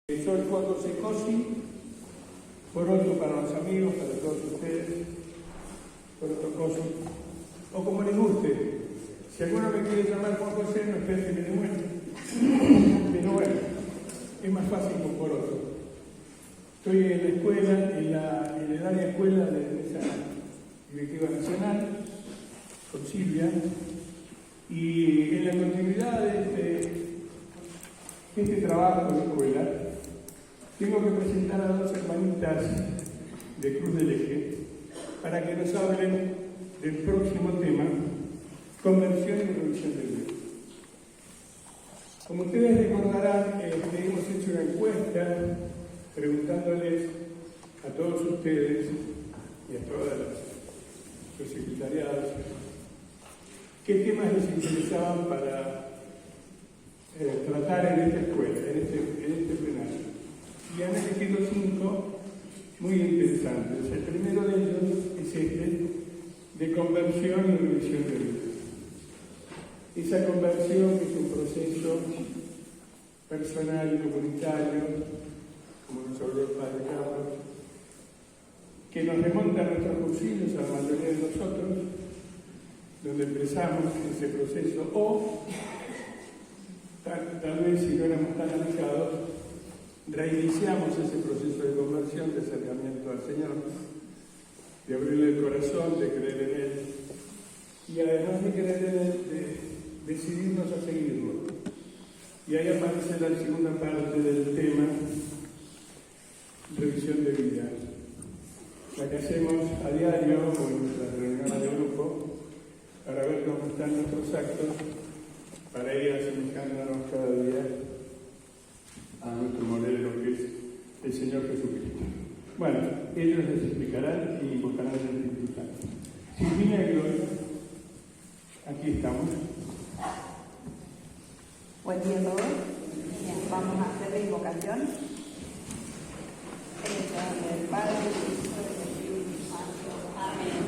Soy Juan José Cosi, por otro para los amigos, para todos ustedes, por otro Cosi, o como les guste. Si alguno me quiere llamar Juan José, no espere que me demuestre. Pero bueno, es más fácil que por otro. Estoy en la escuela, en el área escuela de esa directiva nacional, con Silvia, y en la continuidad de este trabajo de escuela, tengo que presentar a dos hermanitas de Cruz del Eje para que nos hablen del próximo tema, conversión y revisión del libro. Como ustedes recordarán, hemos hecho una encuesta preguntándoles a todos ustedes y a todas los secretariados qué temas les interesaban para tratar en esta escuela, en este plenario. Y han elegido 5 muy interesantes. El primero de ellos es este, de conversión y revisión de vida. Esa conversión es un proceso personal y comunitario, como nos habló el Padre Carlos, que nos remonta a nuestros cursillos, a la mayoría de nosotros, donde empezamos ese proceso, o tal vez si no éramos tan alejados, reiniciamos ese proceso de conversión, de acercamiento al Señor, de abrirle el corazón, de creer en Él, y además de creer en Él, de decidirnos a seguirlo. Y ahí aparece la segunda parte del tema, revisión de vida, la que hacemos a diario o en nuestras reuniones de grupo, para ver cómo están nuestros actos, para ir asemejándonos cada día a nuestro modelo que es el Señor Jesucristo. Bueno, ellos les explicarán y buscarán el Espíritu Santo. Silvina y Gloria, aquí estamos. Buen día a todos. Vamos a hacer la invocación. En el nombre del Padre, del Hijo y del Espíritu Santo. Amén.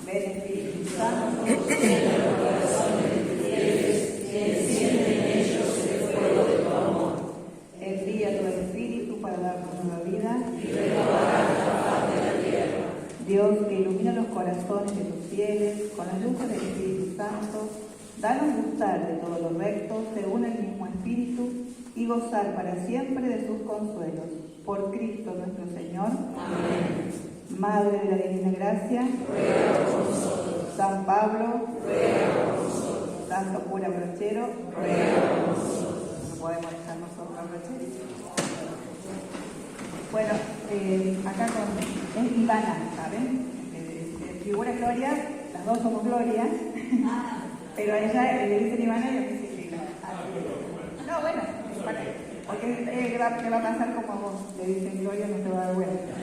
Ven Espíritu Santo, llena el corazón de tus fieles y enciende en ellos el fuego de tu amor. Envía tu Espíritu para darnos nueva vida y renovar la faz de la tierra. Dios, que ilumina los corazones de tus fieles con la luz del Espíritu Santo, danos gustar de todo lo recto según el mismo Espíritu y gozar para siempre de sus consuelos. Por Cristo nuestro Señor. Amén. Madre de la Divina Gracia, ruega por nosotros. San Pablo, ruega por nosotros. Santo Cura Brochero, ruega por nosotros. No podemos estar nosotros brocheros. Bueno, acá es Ivana, ¿saben? Figura Gloria, las dos somos Gloria, pero a ella le dicen Ivana y yo me dicen Gloria. No, bueno, porque te va a pasar como a vos, le dicen Gloria, no te va a dar vuelta.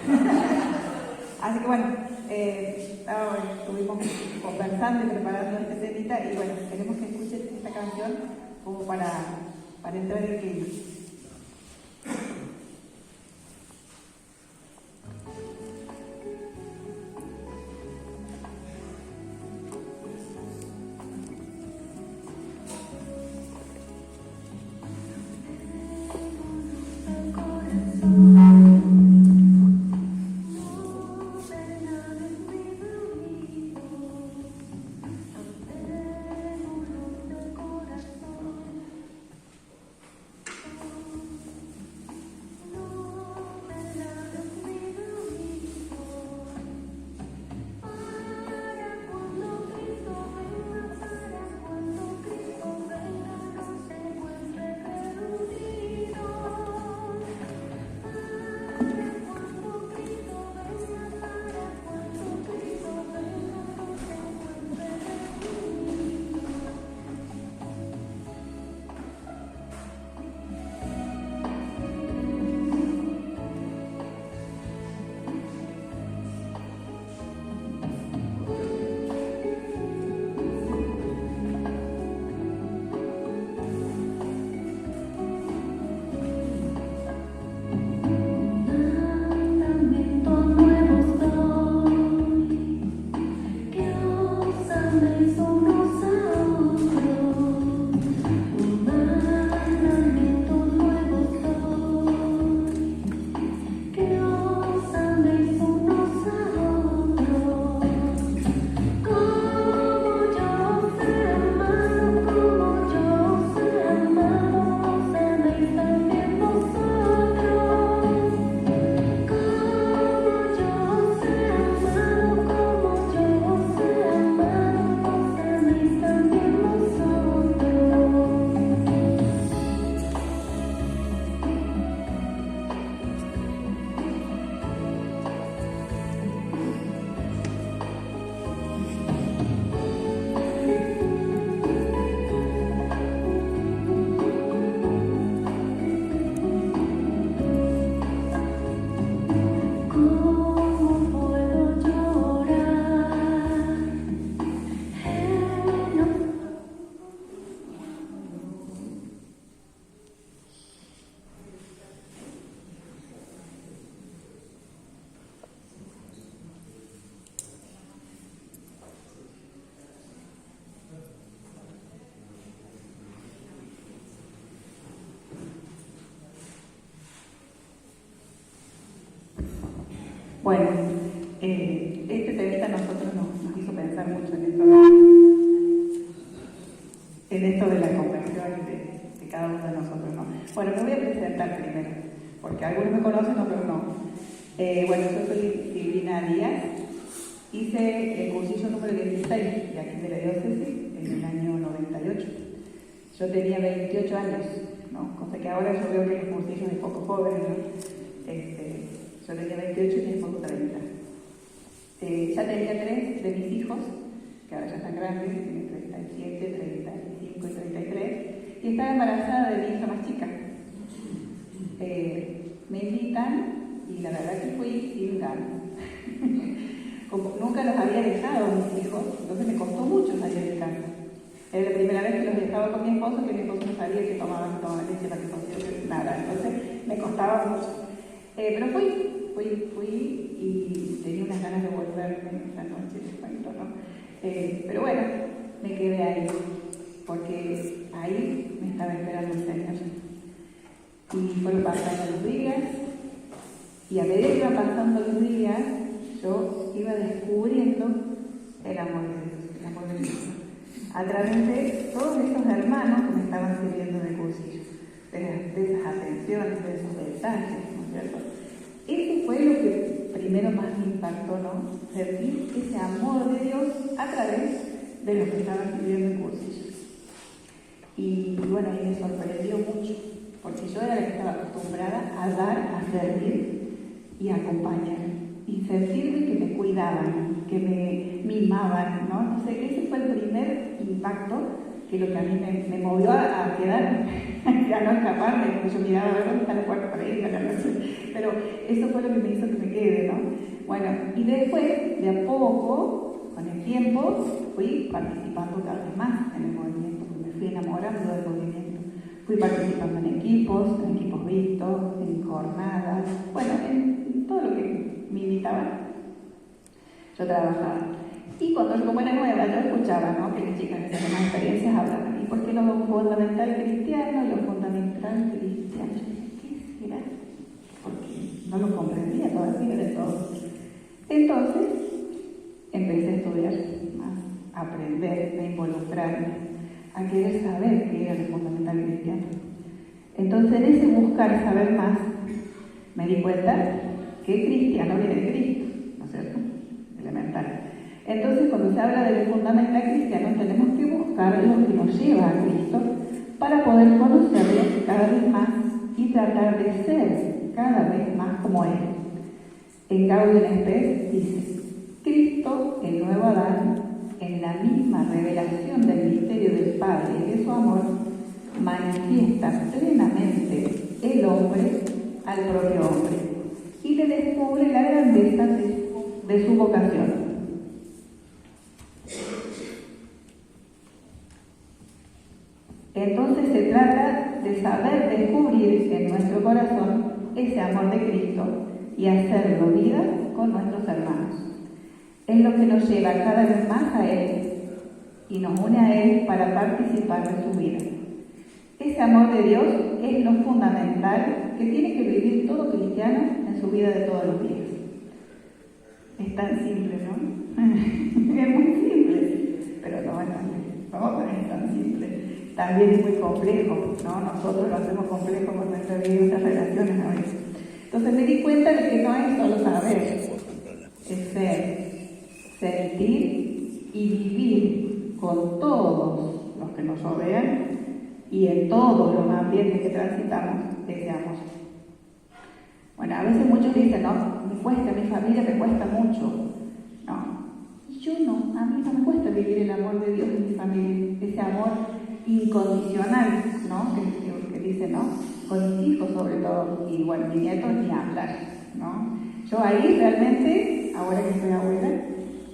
Así que bueno, estuvimos conversando y preparando este temita y bueno, queremos que escuchen esta canción como para entrar en el clima. Bueno, este temita a nosotros nos hizo pensar mucho en esto de la conversión de cada uno de nosotros, ¿no? Bueno, me voy a presentar primero, porque algunos me conocen, otros no. Bueno, yo soy Silvina Díaz, hice el cursillo número 16 de aquí de la diócesis en el año 98. Yo tenía 28 años, ¿no? Cosa que ahora yo veo que los cursillos es poco joven, ¿no? Yo tenía 28 y mi esposo 30. Ya tenía 3 de mis hijos, que ahora ya están grandes, tienen 37, 35 y 33, y estaba embarazada de mi hija más chica. Me invitan y la verdad que fui sin ganas. Como nunca los había dejado a mis hijos, entonces me costó mucho salir de casa. Era la primera vez que los dejaba con mi esposo, que mi esposo no sabía que tomaba leche, para que consiguiera nada, entonces me costaba mucho. Pero fui y tenía unas ganas de volverme esa noche, les cuento, ¿no? Pero bueno, me quedé ahí, porque ahí me estaba esperando el Señor. Y fueron pasando los días, y a medida que iban pasando los días, yo iba descubriendo el amor de Dios, el amor de Dios, a través de todos esos hermanos que me estaban sirviendo de cursillo, de esas atenciones, de esos detalles, ¿no es cierto? Eso fue lo que primero más me impactó, ¿no? Sentir ese amor de Dios a través de los que estaban sirviendo en cursillo. Y bueno, y me sorprendió mucho, porque yo era la que estaba acostumbrada a dar, a servir y a acompañar. Y sentirme que me cuidaban, que me mimaban, ¿no? Entonces ese fue el primer impacto que lo que a mí me movió a quedar, a no escaparme, porque yo miraba a ver dónde está la puerta para ir a la noche. Pero eso fue lo que me hizo que me quede, ¿no? Bueno, y después, de a poco, con el tiempo, fui participando cada vez más en el movimiento, porque me fui enamorando del movimiento. Fui participando en equipos vistos, en jornadas, bueno, en todo lo que me invitaban, yo trabajaba. Y cuando yo como era nueva, yo escuchaba, ¿no?, que las chicas que tenían más experiencias hablaban. ¿Y por qué lo fundamental cristiano y lo fundamental cristiano? Yo dije, ¿qué será? Porque no lo comprendía todavía de todo. Entonces, empecé a estudiar más, a aprender, a involucrarme, a querer saber qué era lo fundamental cristiano. Entonces, en ese buscar saber más, me di cuenta que cristiano viene de Cristo, ¿no es cierto? Elemental. Entonces, cuando se habla del fundamental cristiano, tenemos que buscar lo que nos lleva a Cristo para poder conocerlo cada vez más y tratar de ser cada vez más como Él. En Gaudium et Spes dice: Cristo, el nuevo Adán, en la misma revelación del misterio del Padre y de su amor, manifiesta plenamente el hombre al propio hombre y le descubre la grandeza de su vocación. Entonces se trata de saber descubrir en nuestro corazón ese amor de Cristo y hacerlo vida con nuestros hermanos. Es lo que nos lleva cada vez más a Él y nos une a Él para participar de su vida. Ese amor de Dios es lo fundamental que tiene que vivir todo cristiano en su vida de todos los días. Es tan simple, ¿no? Es muy simple, pero no es tan simple. También es muy complejo, ¿no? Nosotros lo hacemos complejo con nuestra vida y nuestras relaciones a veces. Entonces me di cuenta de que no es solo saber, es ser, sentir y vivir con todos los que nos rodean y en todos los ambientes que transitamos ese amor. Bueno, a veces muchos dicen, no, me cuesta, mi familia me cuesta mucho. No, y yo no, a mí no me cuesta vivir el amor de Dios en mi familia, ese amor incondicional, ¿no? Que dice, ¿no? Con mis hijos sobre todo, y bueno, mis nietos ni hablar, ¿no? Yo ahí realmente, ahora que soy abuela,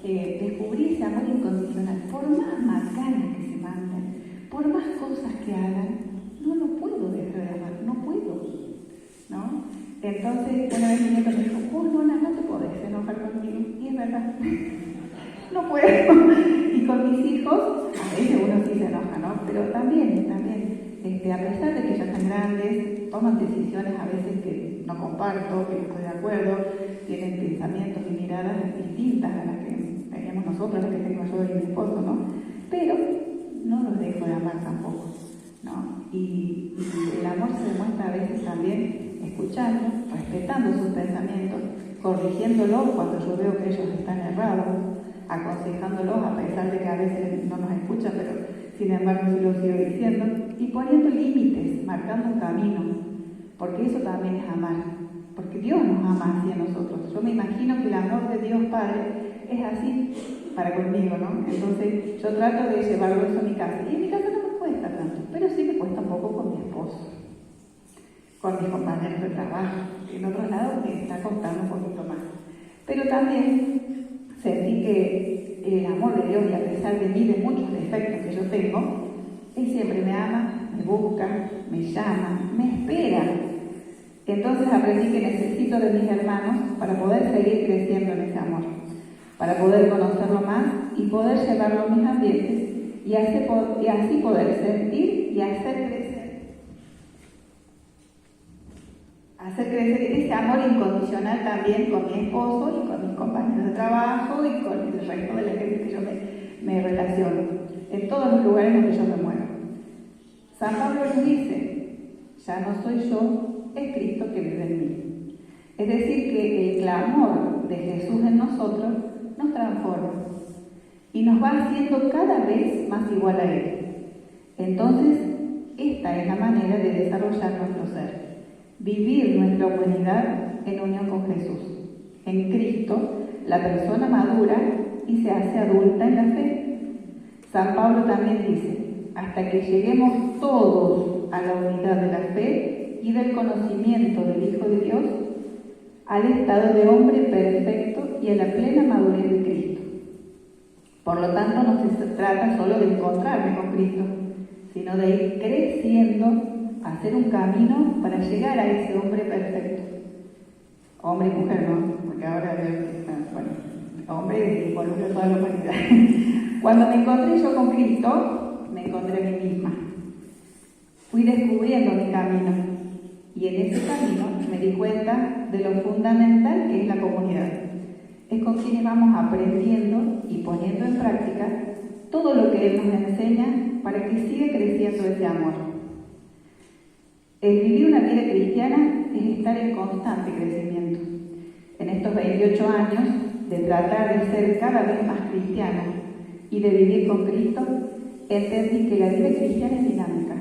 descubrí ese amor incondicional. Por más macanas que se manden, por más cosas que hagan, no lo puedo dejar de amar, no puedo, ¿no? Entonces, una vez mi nieto me dijo, no te podés enojar conmigo, y es verdad, no puedo. Y con mis hijos, a veces uno sí se enoja, ¿no? Pero también, a pesar de que ya están grandes, toman decisiones a veces que no comprenden. comparto, que no estoy de acuerdo, tienen pensamientos y miradas distintas a las que teníamos nosotros, las que tengo yo y mi esposo, ¿no? Pero no los dejo de amar tampoco, ¿no? Y el amor se demuestra a veces también escuchando, respetando sus pensamientos, corrigiéndolos cuando yo veo que ellos están errados, aconsejándolos a pesar de que a veces no nos escuchan, pero sin embargo sí lo sigo diciendo, y poniendo límites, marcando un camino, porque eso también es amar, porque Dios nos ama así a nosotros. Yo me imagino que el amor de Dios Padre es así para conmigo, ¿no? Entonces yo trato de llevarlo eso a mi casa, y en mi casa no me cuesta tanto, pero sí me cuesta un poco con mi esposo, con mis compañeros de trabajo, que en otros lados me está costando un poquito más. Pero también sentí que el amor de Dios, y a pesar de mí, de muchos defectos que yo tengo, Él siempre me ama, me busca, me llama, me espera. Entonces aprendí que necesito de mis hermanos para poder seguir creciendo en ese amor, para poder conocerlo más y poder llevarlo a mis ambientes y así poder sentir y hacer crecer ese amor incondicional también con mi esposo y con mis compañeros de trabajo y con el resto de la gente que yo me relaciono, en todos los lugares donde yo me muevo. San Pablo nos dice, ya no soy yo, es Cristo que vive en mí. Es decir, que el clamor de Jesús en nosotros nos transforma y nos va haciendo cada vez más igual a Él. Entonces, esta es la manera de desarrollar nuestro ser. Vivir nuestra humanidad en unión con Jesús. En Cristo, la persona madura y se hace adulta en la fe. San Pablo también dice, hasta que lleguemos todos a la unidad de la fe y del conocimiento del Hijo de Dios, al estado de hombre perfecto y a la plena madurez de Cristo. Por lo tanto, no se trata solo de encontrarme con Cristo, sino de ir creciendo, hacer un camino para llegar a ese hombre perfecto. Hombre y mujer, ¿no? Porque ahora veo que está, bueno, hombre involucra toda la humanidad. Cuando me encontré yo con Cristo, me encontré a mí misma. Fui descubriendo mi camino y en ese camino me di cuenta de lo fundamental que es la comunidad. Es con quienes vamos aprendiendo y poniendo en práctica todo lo que Él nos enseña para que siga creciendo ese amor. El vivir una vida cristiana es estar en constante crecimiento. En estos 28 años de tratar de ser cada vez más cristiana y de vivir con Cristo, entendí que la vida cristiana es dinámica.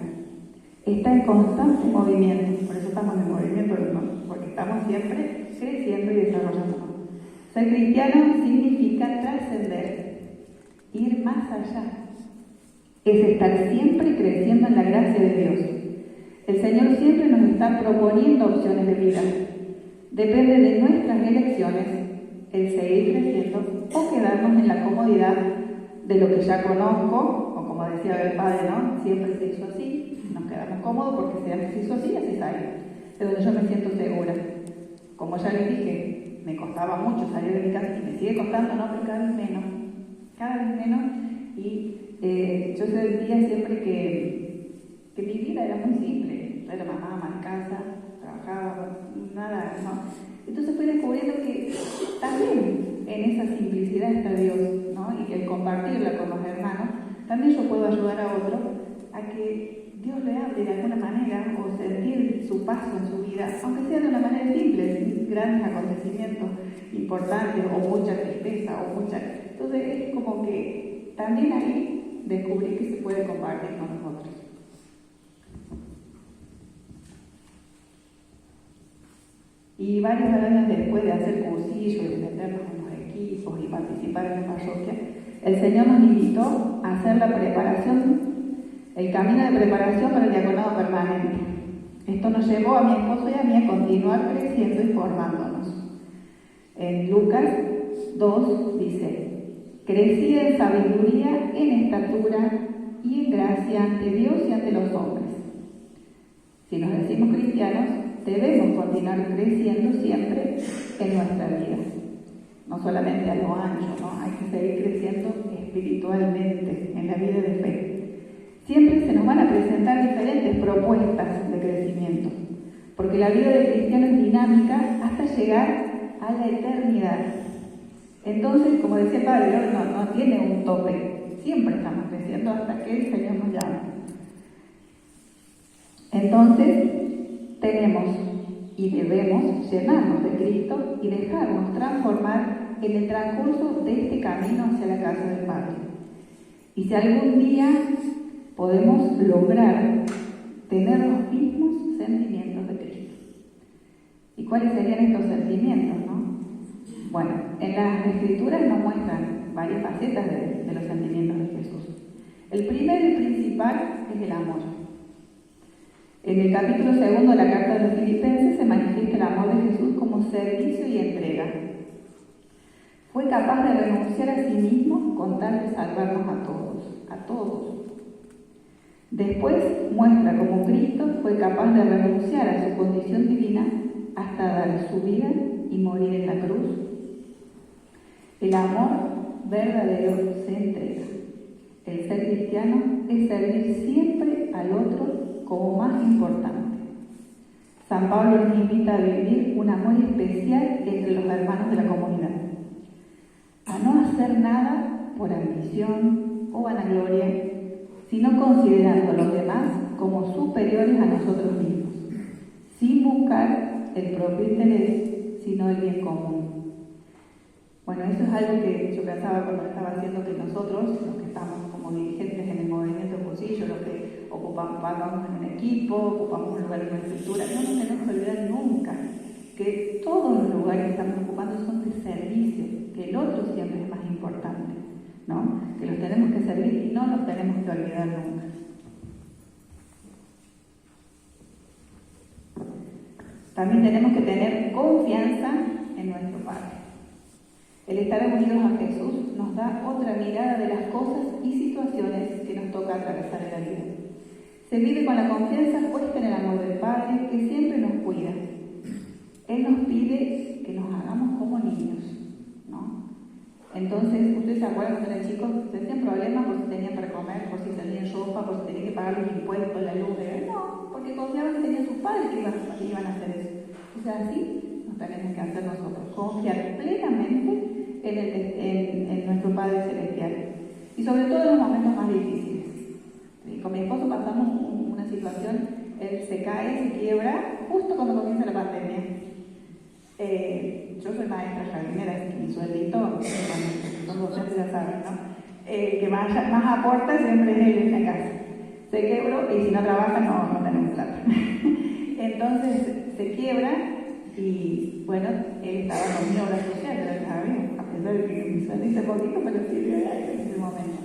Está en constante movimiento, por eso estamos en movimiento, ¿no? Porque estamos siempre creciendo y desarrollándonos. Ser cristiano significa trascender, ir más allá. Es estar siempre creciendo en la gracia de Dios. El Señor siempre nos está proponiendo opciones de vida. Depende de nuestras elecciones el seguir creciendo o quedarnos en la comodidad de lo que ya conozco, o como decía el Padre, ¿no? Siempre se hizo así, nos quedamos cómodos porque siempre se hizo así, así sale. De donde yo me siento segura. Como ya les dije, me costaba mucho salir de mi casa y me sigue costando, ¿no? Pero cada vez menos. Y yo sentía siempre que mi vida era muy simple. Yo era mamá, ama de casa, trabajaba, nada, ¿no? Entonces fui descubriendo que también en esa simplicidad está Dios, ¿no? Y el compartirla con los hermanos, también yo puedo ayudar a otro a que Dios le hable de alguna manera o sentir su paso en su vida, aunque sea de una manera simple, sin grandes acontecimientos importantes o mucha tristeza o mucha... Entonces es como que también ahí descubrí que se puede compartir con nosotros. Y varios años después de hacer cursillos y de meternos en los equipos y participar en la parroquia, el Señor nos invitó a hacer la preparación, el camino de preparación para el diaconado permanente. Esto nos llevó a mi esposo y a mí a continuar creciendo y formándonos. En Lucas 2 dice, crecí en sabiduría, en estatura y en gracia ante Dios y ante los hombres. Si nos decimos cristianos, debemos continuar creciendo siempre en nuestra vida. No solamente a lo ancho, ¿no? Hay que seguir creciendo espiritualmente en la vida de fe. Siempre se nos van a presentar diferentes propuestas de crecimiento. porque la vida del cristiano es dinámica hasta llegar a la eternidad. Entonces, como decía el Padre, no tiene un tope, siempre estamos creciendo hasta que el Señor nos llame. Entonces, tenemos y debemos llenarnos de Cristo y dejarnos transformar en el transcurso de este camino hacia la casa del Padre. Y si algún día podemos lograr tener los mismos sentimientos de Cristo. ¿Y cuáles serían estos sentimientos, no? Bueno, en las Escrituras nos muestran varias facetas de los sentimientos de Jesús. El primero y principal es el amor. En el capítulo 2 de la carta de los Filipenses se manifiesta el amor de Jesús como servicio y entrega. Fue capaz de renunciar a sí mismo con tal de salvarnos a todos. Después muestra cómo Cristo fue capaz de renunciar a su condición divina hasta dar su vida y morir en la cruz. El amor verdadero se entrega. El ser cristiano es servir siempre al otro como más importante. San Pablo nos invita a vivir un amor especial entre los hermanos de la comunidad. A no hacer nada por ambición o vanagloria, sino considerando a los demás como superiores a nosotros mismos, sin buscar el propio interés, sino el bien común. Bueno, eso es algo que yo pensaba cuando estaba haciendo que nosotros, los que estamos como dirigentes en el movimiento Pocillo, los que vamos en un equipo, ocupamos un lugar en una estructura, no nos tenemos que olvidar nunca que todos los lugares que estamos ocupando son de servicio, que el otro siempre es más importante, ¿no? Que los tenemos que servir y no los tenemos que olvidar nunca. También tenemos que tener confianza en nuestro Padre. El estar unidos a Jesús nos da otra mirada de las cosas y situaciones que nos toca atravesar en la vida. Se vive con la confianza puesta en el amor del Padre que siempre nos cuida. Él nos pide que nos hagamos como niños, ¿no? Entonces, ustedes se acuerdan cuando eran chicos, se hacían problemas por si tenían para comer, por si tenían ropa, por si tenían que pagar los impuestos, la luz, no, porque confiaban que tenían sus padres que iban a hacer eso. O sea, así nos tenemos que hacer nosotros, confiar plenamente en nuestro Padre Celestial. Y sobre todo en los momentos más difíciles. ¿Sí? Con mi esposo pasamos una situación, él se cae, se quiebra, justo cuando comienza la pandemia. Yo soy maestra jardinera, así que mi sueldito, cuando son docentes ya saben, ¿no? Que más aporta siempre es él en la casa. Se quebró y si no trabaja no tenemos plata. Entonces se quiebra y bueno, él estaba con mi obra social, pero sabemos, a pesar de que mi sueldito es poquito, pero sirvió de algo en ese momento.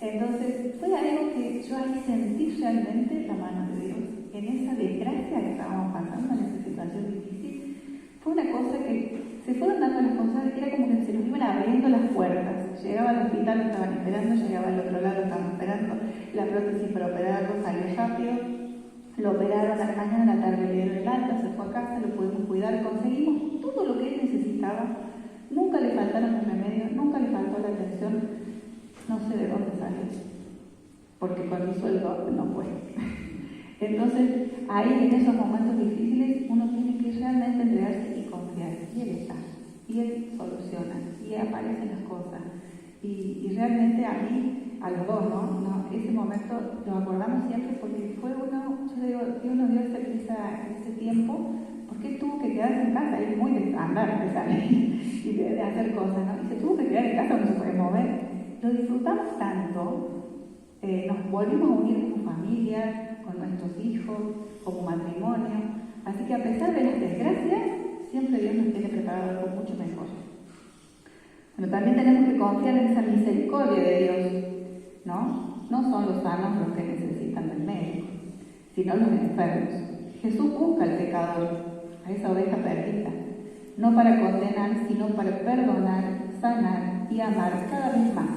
Entonces fue algo que yo ahí sentí realmente la mano de Dios. En esa desgracia que estábamos pasando, en esa situación difícil, fue una cosa que se fueron dando las cosas, que era como que se nos iban abriendo las puertas. Llegaba al hospital, lo estaban esperando, llegaba al otro lado, lo estaban esperando, la prótesis para operarlo salió rápido, lo operaron a la mañana, a la tarde le dieron el alta, se fue a casa, lo pudimos cuidar, conseguimos todo lo que él necesitaba, nunca le faltaron los remedios, nunca le faltó la atención, no sé de dónde salió, porque con mi sueldo no fue. Entonces, ahí en esos momentos difíciles uno tiene que realmente entregarse y confiar. Y Él está, y Él soluciona, y aparecen las cosas. Y realmente a mí, a los dos, ¿no? Ese momento lo acordamos siempre porque fue uno, yo digo, Dios nos dio ese tiempo, porque Él tuvo que quedarse en casa, Él es muy de andar, de salir y de hacer cosas, ¿no? Y se tuvo que quedar en casa, no se puede mover. Lo disfrutamos tanto, nos volvimos a unir como familia, con nuestros hijos, como matrimonio. Así que a pesar de las desgracias, siempre Dios nos tiene preparado algo mucho mejor. Pero también tenemos que confiar en esa misericordia de Dios, ¿no? No son los sanos los que necesitan del médico, sino los enfermos. Jesús busca al pecador, a esa oveja perdida, no para condenar, sino para perdonar, sanar y amar cada vez más.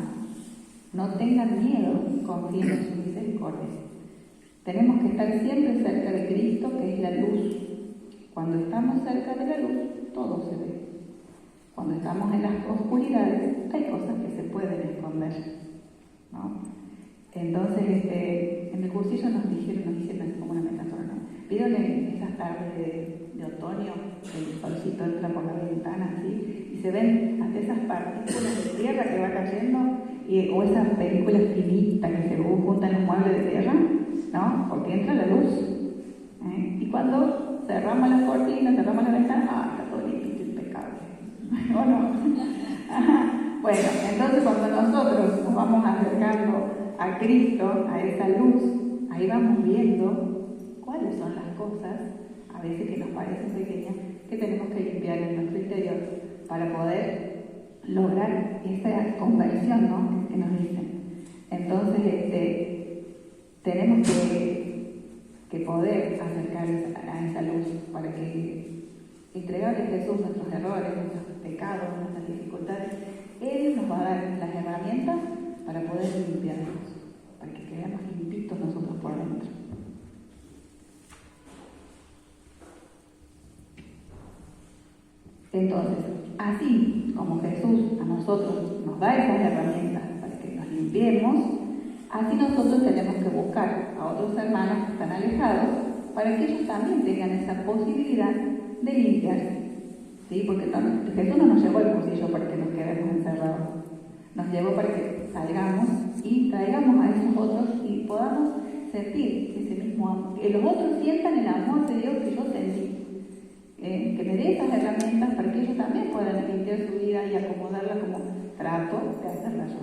No tengan miedo, confíen en su misericordia. Tenemos que estar siempre cerca de Cristo, que es la luz. Cuando estamos cerca de la luz, todo se ve. Cuando estamos en las oscuridades, hay cosas que se pueden esconder, ¿no? Entonces, en el cursillo nos hicieron así como una metáfora, ¿no? ¿Vieron esas tardes de otoño? El solcito entra por la ventana así y se ven hasta esas partículas de tierra que va cayendo, o esas películas finitas que se juntan los muebles de tierra, ¿no? Porque entra la luz. Y cuando cerramos las cortinas, cerramos la ventana, está todo limpio, impecable. ¿O no? Bueno, entonces cuando nosotros nos vamos acercando a Cristo, a esa luz, ahí vamos viendo cuáles son las cosas, a veces que nos parecen pequeñas, que tenemos que limpiar en nuestro interior para poder lograr esa conversión, ¿no? Que nos dicen. Entonces, tenemos que poder acercar a esa luz para que entregarle a Jesús nuestros errores, nuestros pecados, nuestras dificultades. Él nos va a dar las herramientas para poder limpiarnos, para que quedemos limpitos nosotros por dentro. Entonces, así como Jesús a nosotros nos da esas herramientas para que nos limpiemos, así nosotros tenemos que buscar a otros hermanos que están alejados para que ellos también tengan esa posibilidad de limpiarse. ¿Sí? Porque Jesús no nos llevó al cursillo para que nos quedemos encerrados. Nos llevó para que salgamos y traigamos a esos otros y podamos sentir ese mismo amor. Que los otros sientan el amor de Dios que yo sentí. Que me dé esas herramientas para que ellos también puedan limpiar su vida y acomodarla como trato de hacerla yo.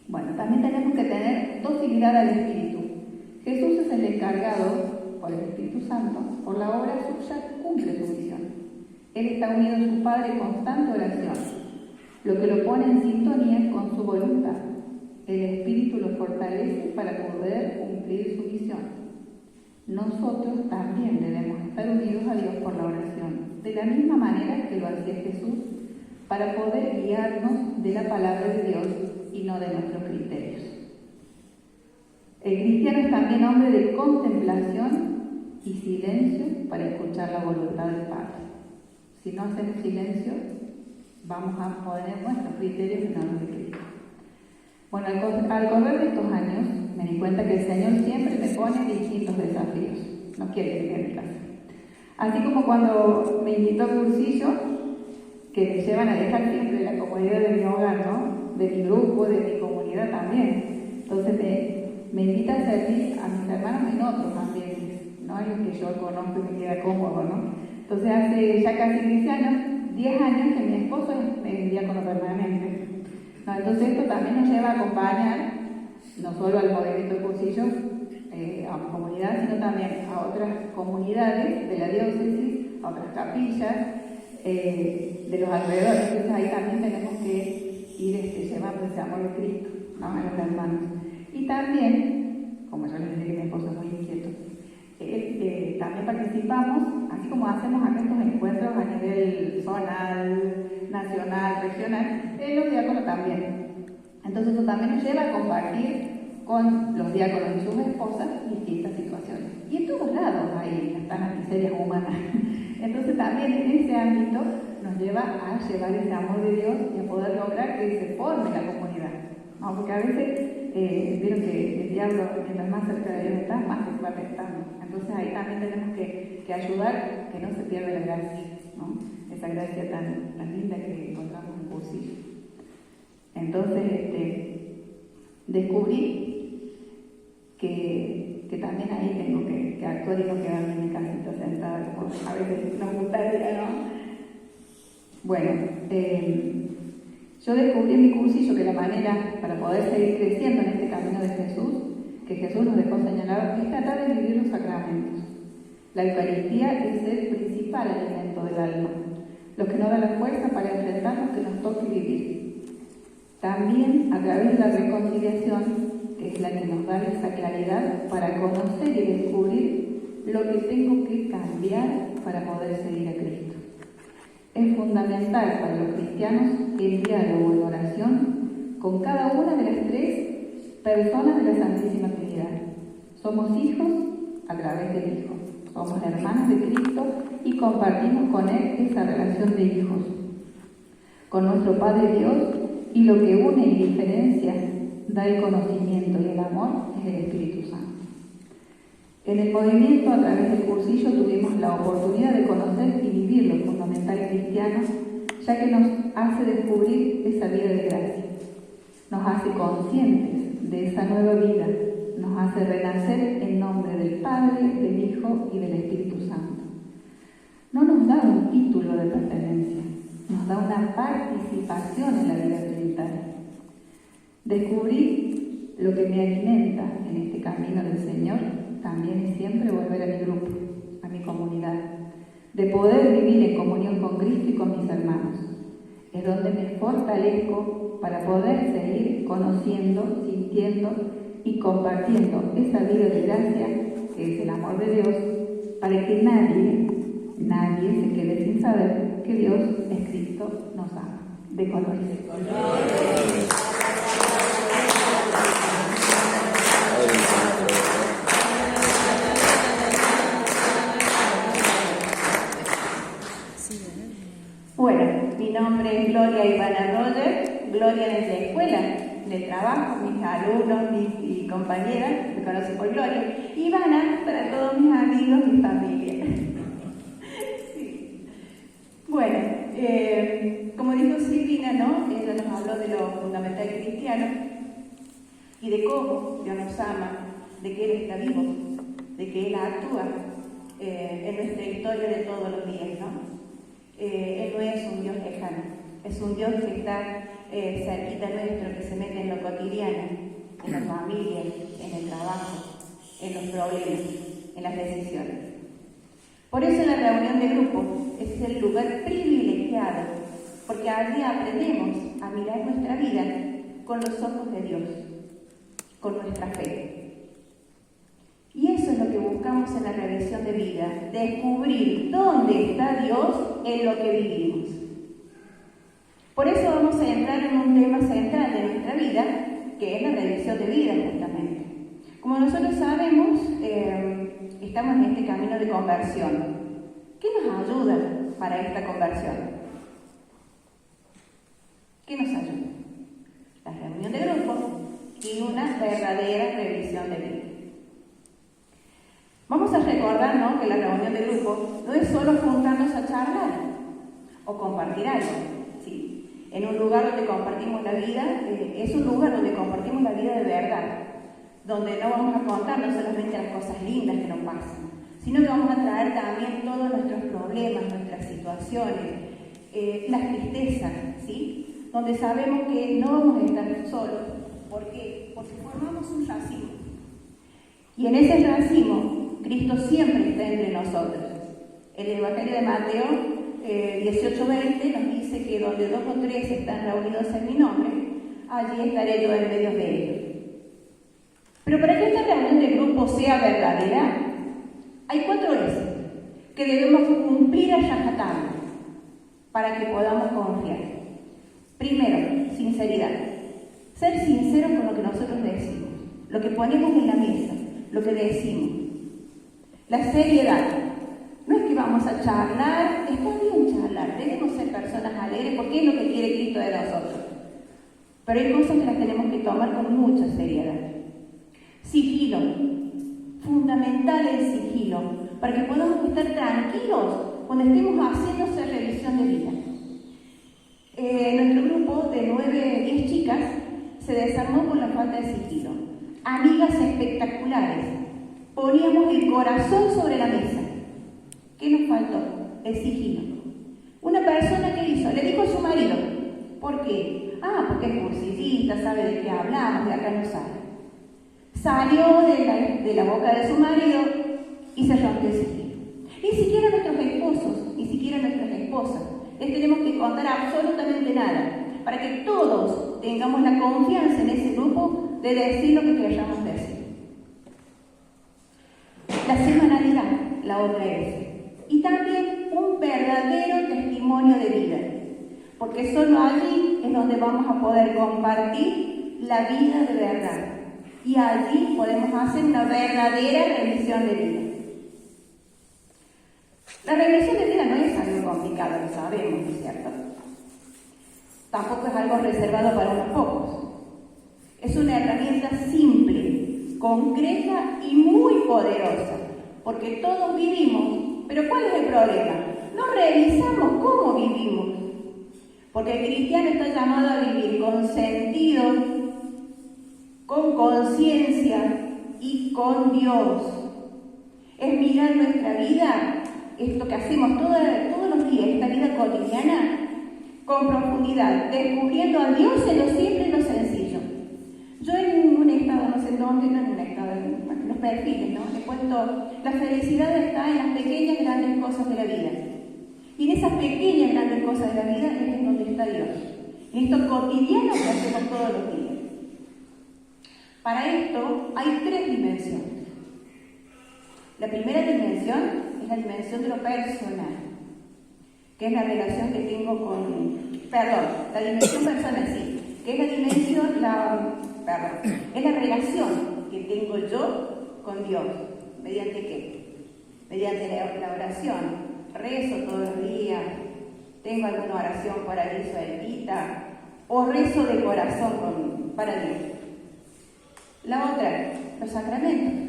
Bueno, también tenemos que tener docilidad al Espíritu. Jesús es el encargado, por el Espíritu Santo, por la obra suya, cumple su misión. Él está unido a su Padre en constante oración, lo que lo pone en sintonía con su voluntad. El Espíritu lo fortalece para poder cumplir su misión. Nosotros también debemos estar unidos a Dios por la oración, de la misma manera que lo hacía Jesús, para poder guiarnos de la palabra de Dios y no de nuestros criterios. El cristiano es también hombre de contemplación y silencio para escuchar la voluntad del Padre. Si no hacemos silencio, vamos a poner nuestros criterios en los de Cristo. Bueno, al correr de estos años, me di cuenta que el Señor siempre me pone distintos desafíos. No quiere que quede en casa. Así como cuando me invitó a cursillo, que me llevan a dejar siempre la comodidad de mi hogar, ¿no? De mi grupo, de mi comunidad también. Entonces me invita a servir a mis hermanos en otros ambientes, no en los que yo conozco y me queda cómodo, ¿no? Entonces hace ya casi 10 años que mi esposo es diácono permanente. No, entonces esto también nos lleva a acompañar no solo al movimiento de cursillo, a mi comunidad, sino también a otras comunidades de la diócesis, a otras capillas de los alrededores. Entonces ahí también tenemos que ir llevando ese amor de Cristo, ¿no? A los hermanos. Y también, como yo les dije que mi esposo es muy inquieto, también participamos, así como hacemos acá estos encuentros a nivel zonal, nacional, regional, los diáconos también. Entonces eso también nos lleva a compartir con los diáconos y sus esposas distintas situaciones. Y en todos lados ahí están las miserias humanas. Entonces también en ese ámbito nos lleva a llevar ese amor de Dios y a poder lograr que se forme la comunidad. ¿No? Porque a veces vieron que el diablo, mientras más cerca de Dios está, más se va tentando. Entonces ahí también tenemos que ayudar que no se pierda la gracia, ¿no? Esa gracia tan linda que encontramos en cursillo. Entonces descubrí que también ahí tengo que actuar y no quedarme en mi casita sentada como a veces nos gustaría, ¿no? Bueno, yo descubrí en mi cursillo que la manera para poder seguir creciendo en este camino de Jesús, que Jesús nos dejó señalado, es tratar de vivir los sacramentos. La Eucaristía es el principal alimento del alma, lo que nos da la fuerza para enfrentar lo que nos toque vivir. También a través de la reconciliación, que es la que nos da esa claridad para conocer y descubrir lo que tengo que cambiar para poder seguir a Cristo. Es fundamental para los cristianos el diálogo y oración con cada una de las tres personas de la Santísima Trinidad. Somos hijos a través del Hijo. Somos hermanos de Cristo y compartimos con Él esa relación de hijos. Con nuestro Padre Dios, y lo que une y diferencia, da el conocimiento y el amor, es el Espíritu Santo. En el movimiento, a través del cursillo, tuvimos la oportunidad de conocer y vivir lo fundamental cristiano, ya que nos hace descubrir esa vida de gracia. Nos hace conscientes de esa nueva vida, nos hace renacer en nombre del Padre, del Hijo y del Espíritu Santo. No nos da un título de pertenencia, nos da una participación en la vida trinitaria. Descubrir lo que me alimenta en este camino del Señor también es siempre volver a mi grupo, a mi comunidad, de poder vivir en comunión con Cristo y con mis hermanos. Es donde me fortalezco para poder seguir conociendo, sintiendo y compartiendo esa vida de gracia que es el amor de Dios, para que nadie se quede sin saber que Dios es Cristo, nos ama. De colores. Bueno, mi nombre es Gloria Ivana Roger. Gloria es la escuela de trabajo, mis alumnos y compañeras me conocen por Gloria. Ivana para todos mis amigos y familia. Sí. Bueno, como dijo Silvina, ¿no? Ella nos habló de lo fundamental cristiano y de cómo Dios nos ama, de que Él está vivo, de que Él actúa en nuestra historia de todos los días, ¿no? Él no es un Dios lejano, es un Dios que está cerquita nuestro, que se mete en lo cotidiano, en la familia, en el trabajo, en los problemas, en las decisiones. Por eso la reunión de grupo es el lugar privilegiado, porque allí aprendemos a mirar nuestra vida con los ojos de Dios, con nuestra fe. Y eso es lo que buscamos en la revisión de vida, descubrir dónde está Dios en lo que vivimos. Por eso vamos a entrar en un tema central de nuestra vida, que es la revisión de vida justamente. Como nosotros sabemos, estamos en este camino de conversión. ¿Qué nos ayuda para esta conversión? ¿Qué nos ayuda? La reunión de grupo y una verdadera revisión de vida. Vamos a recordar, ¿no?, que la reunión de grupo no es solo juntarnos a charlar o compartir algo. ¿Sí? En un lugar donde compartimos la vida, es un lugar donde compartimos la vida de verdad, donde no vamos a contarnos solamente las cosas lindas que nos pasan, sino que vamos a traer también todos nuestros problemas, nuestras situaciones, las tristezas, ¿sí? Donde sabemos que no vamos a estar solos. ¿Por qué? Porque formamos un racimo. Y en ese racimo, Cristo siempre está entre nosotros. El Evangelio de Mateo 18:20 nos dice que donde 2 o 3 están reunidos en mi nombre, allí estaré yo en medio de ellos. Pero para que esta reunión de grupo sea verdadera, hay 4 S que debemos cumplir a rajatabla para que podamos confiar. Primero, sinceridad. Ser sinceros con lo que nosotros decimos, lo que ponemos en la mesa, lo que decimos. La seriedad. No es que vamos a charlar, está bien charlar, debemos ser personas alegres porque es lo que quiere Cristo de nosotros. Pero hay cosas que las tenemos que tomar con mucha seriedad. Sigilo. Fundamental el sigilo, para que podamos estar tranquilos cuando estemos haciendo esa revisión de vida. Nuestro grupo de 9-10 chicas se desarmó por la falta de sigilo. Amigas espectaculares. Poníamos el corazón sobre la mesa. ¿Qué nos faltó? El sigilo. Una persona que hizo, le dijo a su marido. ¿Por qué? Porque es cursillista, sabe de qué hablamos, de acá no sabe. Salió de la boca de su marido y se rompió el sigilo. Ni siquiera nuestros esposos, ni siquiera nuestras esposas, les tenemos que contar absolutamente nada, para que todos tengamos la confianza en ese grupo de decir lo que queramos decir. La semanalidad, la otra es. Y también un verdadero testimonio de vida, porque solo allí es donde vamos a poder compartir la vida de verdad. Y allí podemos hacer una verdadera revisión de vida. La revisión de vida no es algo complicado, lo sabemos, ¿no es cierto? Tampoco es algo reservado para unos pocos. Es una herramienta simple concreta y muy poderosa, porque todos vivimos, pero ¿cuál es el problema? No revisamos cómo vivimos, porque el cristiano está llamado a vivir con sentido, con conciencia y con Dios. Es mirar nuestra vida, esto que hacemos todos los días, esta vida cotidiana, con profundidad, descubriendo a Dios en lo simple y lo sencillo. Yo en un estado, no sé dónde, no en un estado, en los perfiles, ¿no? He puesto, la felicidad está en las pequeñas grandes cosas de la vida. Y en esas pequeñas grandes cosas de la vida es en donde está Dios. En esto cotidiano que hacemos todos los días. Para esto hay 3 dimensiones. La primera dimensión es la dimensión de lo personal, que es la relación que tengo la dimensión personal, sí, que es la dimensión, es la relación que tengo yo con Dios. ¿Mediante qué? Mediante la oración. Rezo todos los días, tengo alguna oración paradiso ermita, o rezo de corazón para Dios. La otra, los sacramentos.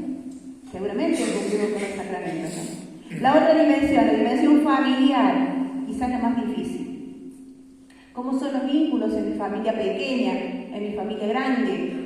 Seguramente cumplimos con los sacramentos, ¿no? La otra dimensión, la dimensión familiar, quizás la más difícil. ¿Cómo son los vínculos en mi familia pequeña, en mi familia grande?